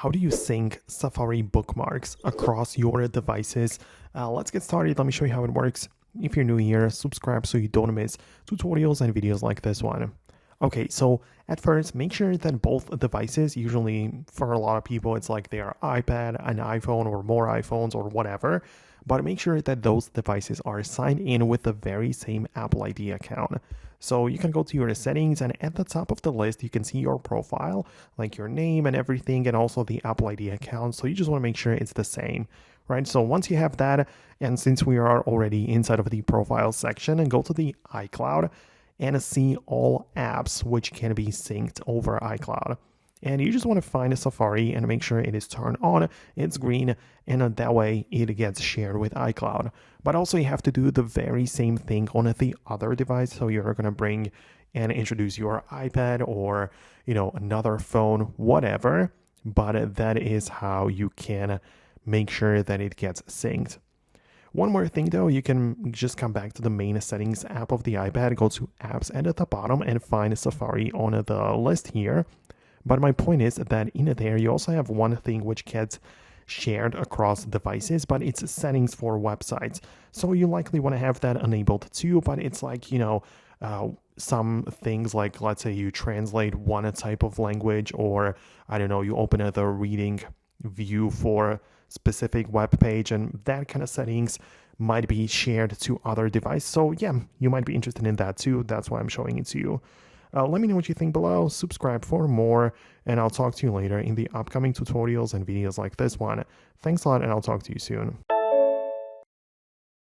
how do you sync Safari bookmarks across your devices? Let's get started. Let me show you how it works. If you're new here, subscribe so you don't miss tutorials and videos like this one. Okay, so at first, make sure that both devices, usually for a lot of people, it's like their iPad, an iPhone, or more iPhones, or whatever, but make sure that those devices are signed in with the very same Apple ID account. So you can go to your settings, and at the top of the list, you can see your profile, like your name and everything, and also the Apple ID account. So you just want to make sure it's the same, right? So once you have that, and since we are already inside of the profile section, and go to the iCloud, and see all apps which can be synced over iCloud. And you just want to find a Safari and make sure it is turned on, it's green, and that way it gets shared with iCloud. But also you have to do the very same thing on the other device. So you're going to bring and introduce your iPad or, another phone, whatever. But that is how you can make sure that it gets synced. One more thing though, you can just come back to the main settings app of the iPad, go to apps and at the bottom and find Safari on the list here. But my point is that in there you also have one thing which gets shared across devices, but it's settings for websites. So you likely want to have that enabled too, but it's like, some things like, let's say you translate one type of language, or I don't know, you open the reading view for specific web page, and that kind of settings might be shared to other devices. So yeah, you might be interested in that too. That's why I'm showing it to you. Let me know what you think below, subscribe for more, and I'll talk to you later in the upcoming tutorials and videos like this one. Thanks a lot, and I'll talk to you soon.